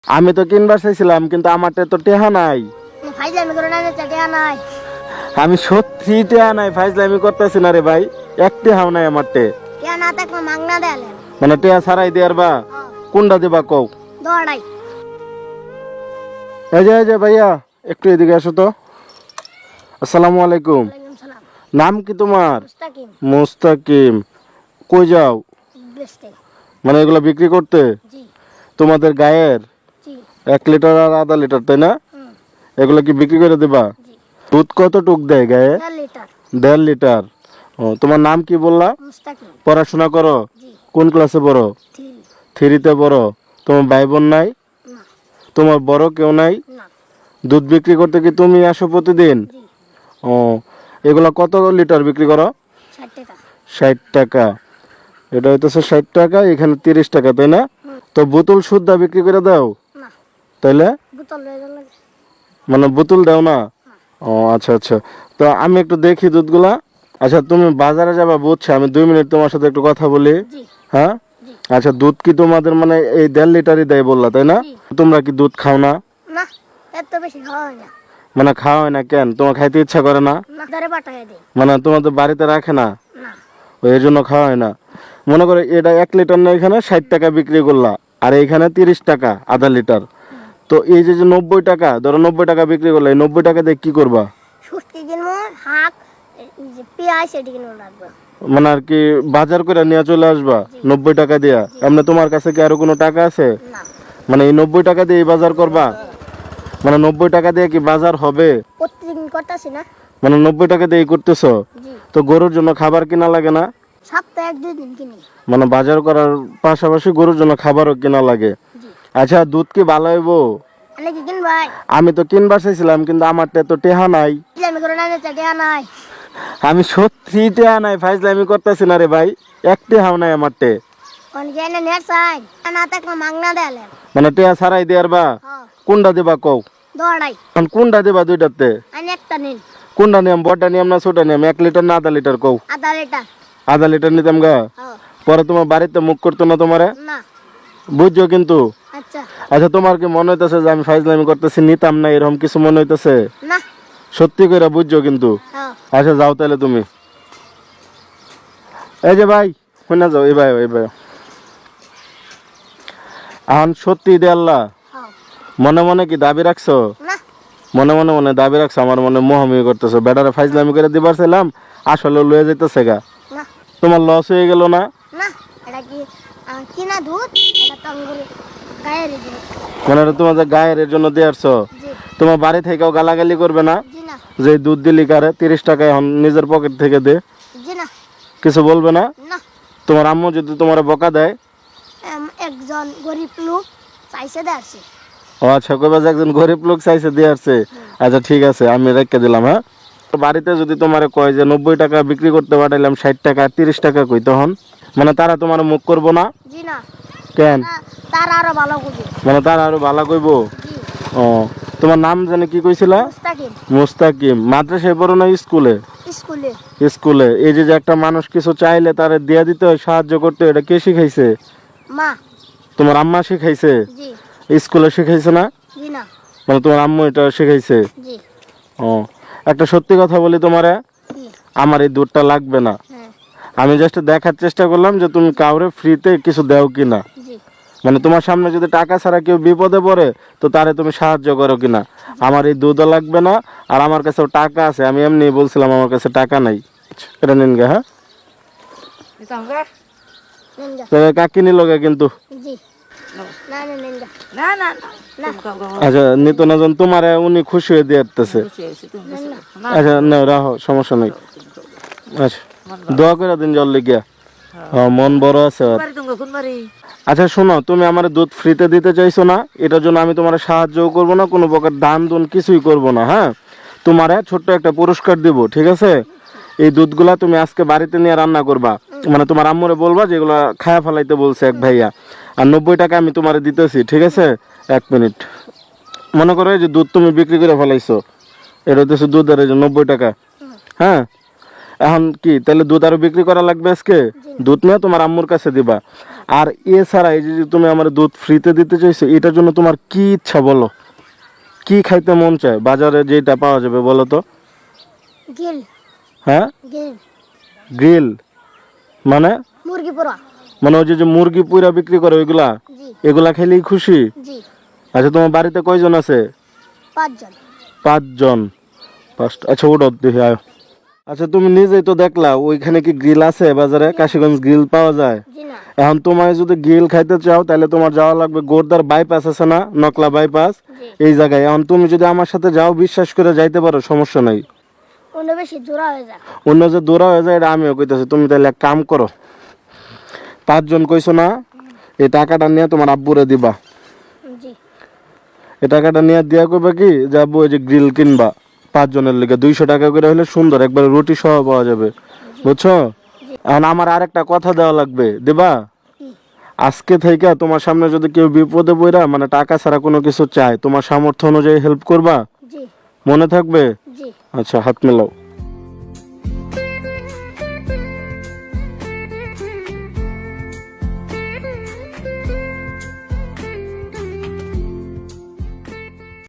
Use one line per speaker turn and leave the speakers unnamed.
আমি তো কিনবার চাইছিলাম কিন্তু আমারটা তো টেহা নাই।
ফাইজলামি করে না যে টেহা নাই।
আমি সত্যি টেহা নাই, ফাইজলামি করতেছি না রে ভাই। এক টেহাও নাই আমারটে।
টেহা না থাকলে মাংনা দেয়ালে।
মানে টেহা ছাড়াই দেয়ার বা কোনটা দিবা কও?
দড়াই।
এই যে ভাইয়া একটু এদিকে আসো তো। আসসালামু আলাইকুম।
ওয়ালাইকুম সালাম।
নাম কি তোমার?
মুস্তাকিম।
মুস্তাকিম। কই যাও?
বেস্টে।
মানে এগুলো বিক্রি করতে?
জি
তোমাদের গায়ের
জি
1 লিটার আর আধা লিটার, তাই না?
হুম
এগুলো কি বিক্রি করে দিবা?
জি।
দুধ কতটুক দেয় গায়ে?
1.5 লিটার।
1.5 লিটার। ও, তোমার নাম কি বললা?
মুস্তাকিম।
পড়াশোনা করো?
জি।
কোন ক্লাসে পড়ো?
3।
3তে পড়ো। তোমার ভাই বোন নাই?
না
তোমার বড় কেউ নাই?
না।
দুধ বিক্রি করতে কি তুমি আসো প্রতিদিন?
জি।
ও, এগুলো কত লিটার বিক্রি করো?
60 টাকা।
60 টাকা। এটা হইতেছে 60 টাকা, এখানে 30 টাকা, তাই না? তো বোতল সুদ্ধা বিক্রি করে দাও
না
তাইলে?
বোতল লয়ে লাগে।
মানে বোতল দাও না? ও আচ্ছা আচ্ছা। তো আমি একটু দেখি দুধগুলা। আচ্ছা তুমি বাজারে যাবা বুঝছো, আমি 2 মিনিট তোমার সাথে একটু কথা বলি।
জি
হ্যাঁ
জি
আচ্ছা, দুধ কি তোমাদের মানে এই 1.5 লিটারই দেয় বললা, তাই না?
জি।
তোমরা কি দুধ খাও না?
না এত বেশি খাওয়া হয় না।
মানে খাওয়া হয় না কেন? তোমার খাইতে ইচ্ছা করে না?
না ধরে পাঠায় দেই।
মানে তোমাদের বাড়িতে রাখে না,
না
ওই জন্য খাওয়া হয় না। মনে করো এটা 1 লিটার না, এখানে 60 টাকা বিক্রি করলা, আর এইখানে 30 টাকা আধা লিটার। তো এই যে যে 90 টাকা, ধরো 90 টাকা বিক্রি করলে, এই 90 টাকা দিয়ে কি করবা?
সুস্কি কিনবো, শাক, এই যে পেঁয়াজ সেটি কিনবো রাখবো।
মানে আর কি বাজার করে নিয়ে চলে আসবা 90 টাকা দিয়া? এমনি তোমার কাছে কি আরো কোনো টাকা আছে?
না
মানে এই 90 টাকা দিয়ে এই বাজার করবা? মানে 90 টাকা দিয়ে কি বাজার হবে?
প্রতিদিন করতেছি না।
মানে 90 টাকা দিয়ে করতেছো?
জি
তো গরুর জন্য খাবার কিনা লাগে না?
সপ্তাহে 1-2 দিন কিনি।
মানে বাজার করার পাশাপাশি গরুর জন্য খাবারও কিনা লাগে।
জি
আচ্ছা দুধ কি ভালো হইবো?
এনে কি কিনবাই?
আমি তো কিনবার চাইছিলাম কিন্তু আমারটা তো টেহা নাই।
ফাইজলামি করে না যে টেহা নাই।
আমি সত্যি টেহা নাই, ফাইজলামি করতেছি না রে ভাই। এক টেহাও নাই আমারটে।
অনেকে এনে নেট চাই না থাকলে মাংনা দেয়ালে।
মানে টেহা ছাড়াই দেয়ার বা
হ্যাঁ
কোনটা দিবা কও?
দড়াই।
এখন কোনটা দিবা দুইটাতে?
আমি একটা নিন।
কোনটা নিয়ম, বড়টা নিয়ম না ছোটা নিয়ম? 1 লিটার না আধা লিটার কও?
1/2 লিটার।
আধা লিটার নিতাম গা।
হ্যাঁ
পরে তোমার বাড়িতে মুখ করতো না তোমারে,
না
বুঝছো কিন্তু?
আচ্ছা
আচ্ছা তোমার কি মনে হইতেছে যে আমি ফাইজলামি করতেছি, নিতাম না, এরকম কিছু মনে হইতেছে?
না।
সত্যি করে বুঝছো কিন্তু?
হ্যাঁ
আচ্ছা যাও তাহলে তুমি। এই যে ভাই শুনে যাও, এই ভাই এখন সত্যি দে আল্লাহ,
হ্যাঁ
মনে মনে কি দাবি রাখছো?
না
মনে দাবি রাখছো? আমার মনে মোহামি করতেছো, বেটারে ফাইজলামি করে দিবার ছিলাম, আসলে লয়ে যাইতেছে গা।
না
তোমার লস হয়ে গেল না?
না এটা কি কিনা দুধ, এটা তো আঙ্গুর গায়ের দুধ।
মানে এটা তোমাদের গায়ের এর জন্য দিয়ে আসছো?
জি
তোমার বাড়ি থেকেও গালাগালি করবে না
জি না
যে দুধ দিলি কারে 30 টাকা এখন নিজের পকেট থেকে দে?
জি না
কিছু বলবে না?
না।
তোমার আম্মু যদি তোমার বকা দেয়?
একজন গরিব লোক চাইছে দেয়াছে।
ও আচ্ছা, কইবা যে একজন গরিব লোক চাইছে দিয়ে আসছে। আচ্ছা ঠিক আছে, আমি রেখে দিলাম। হ্যাঁ বাড়িতে যদি তোমারে কয় যে 90 টাকা বিক্রি করতে পাঠাইলাম, 60 টাকা 30 টাকা কই, তখন মানে তারা তোমার মুখ করবো না
জি না
কেন?
তার আরো ভালো বুঝে।
মানে তারা আরো ভালো কইবো?
জি
ও, তোমার নাম জানি কি কইছিলা?
মুস্তাকিম।
মুস্তাকিম। মাদ্রাসায় পড়ো না স্কুলে?
স্কুলে।
স্কুলে। এই যে যে একটা মানুষ কিছু চাইলে তারে দিয়া দিতে হয়, সাহায্য করতে হয়, এটা কে শিখাইছে?
মা।
তোমার আম্মা শিখাইছে?
জি
স্কুলে শিখাইছে না?
জি না
মানে তোমার আম্মু এটা শিখাইছে?
জি
ও, একটা সত্যি কথা বলি তোমারে,
জি
আমার এই দুধটা লাগবে না।
হ্যাঁ
আমি জাস্ট দেখার চেষ্টা করলাম যে তুমি কাউরে ফ্রিতে কিছু দাও কিনা।
জি
মানে তোমার সামনে যদি টাকা ছাড়া কেউ বিপদে পড়ে তো তারে তুমি সাহায্য করো কিনা। আমার এই দুধও লাগবে না, আর আমার কাছেও টাকা আছে, আমি এমনি বলছিলাম আমার কাছে টাকা নাই। এটা নিন গে। হ্যাঁ
নেন যা।
তবে কাকি নিল গে কিন্তু।
জি না না নেন যা।
না না
না
আচ্ছা নিত না যখন তোমার, উনি খুশি হয়ে দিয়ে আসতেছে।
নেন না।
আচ্ছা না রাখো, সমস্যা নেই। আচ্ছা দোয়া করে দিন জল লিখিয়া। হ্যাঁ মন বড় আছে ওর। আচ্ছা শোনো, তুমি আমার দুধ ফ্রিতে দিতে চাইছো না, এটার জন্য আমি তোমার সাহায্যও করবো না, কোনো প্রকার দান দুন কিছুই করবো না। হ্যাঁ তোমারে ছোট্ট একটা পুরস্কার দিব, ঠিক আছে? এই দুধগুলা তুমি আজকে বাড়িতে নিয়ে রান্না করবা, মানে তোমার আম্মুরে বলবা যেগুলো খায়া ফেলাইতে বলছে এক ভাইয়া, আর 90 টাকা আমি তোমারে দিতেছি, ঠিক আছে? 1 মিনিট। মনে করো এই যে দুধ তুমি বিক্রি করে ফেলাইছো, এটা হচ্ছে দুধের এই যে 90 টাকা। হ্যাঁ এখন কি তাহলে দুধ আরো বিক্রি করা লাগবে আজকে? দুধ নিয়ে তোমার আম্মুর কাছে দিবা। আর এছাড়া এই যে তুমি আমার দুধ ফ্রিতে দিতে চাইছো, এটার জন্য তোমার কি ইচ্ছা বলো? কি খাইতে মন চায় বাজারে যেটা পাওয়া যাবে বলো তো?
গিল
হ্যাঁ,
গিল
গ্রিল মানে?
মুরগি পোড়া।
মানে ওই যে মুরগি পুরা বিক্রি করে ওইগুলা,
জি
এগুলা খেলেই খুশি?
জি।
আচ্ছা তোমার বাড়িতে কয়জন আছে?
5 জন।
5 জন। 5টা। আচ্ছা ওটা দেখি আয়। আচ্ছা তুমি নিজেই তো দেখলা ওইখানে কি গ্রিল আছে বাজারে? কাশীগঞ্জ গ্রিল পাওয়া যায়?
জি না।
এখন তোমার যদি গ্রিল খাইতে চাও তাহলে তোমার যাওয়া লাগবে গোরদার বাইপাস আছে না, নকলা বাইপাস,
জি।
এই জায়গায়। এখন তুমি যদি আমার সাথে যাও বিশ্বাস করে যাইতে পারো, সমস্যা নাই।
অন্য বেশি জোড়া হয়ে যায়।
অন্য যে দৌড়া হয়ে যায় এটা আমিও কইতেছি। তুমি তাহলে এক কাম করো, 5 জন কইছো না, এই টাকাটা নিয়ে তোমার আব্বুরে দিবা।
জি
এই টাকাটা নিয়ে দিয়া কইবা কি যে আব্বু ওই যে গ্রিল কিনবা 5 জনের লেগে, 200 টাকা করে হলে সুন্দর একবার রুটি সহ পাওয়া যাবে, বুঝছো? এখন আমার আরেকটা কথা দেওয়া লাগবে, দিবা?
কি?
আজকে থেকে তোমার সামনে যদি কেউ বিপদে পড়া মানে টাকা ছাড়া কোনো কিছু চায়, তোমার সামর্থ্য অনুযায়ী হেল্প করবা,
জি
মনে থাকবে?
জি।
আচ্ছা হাত মেলাও।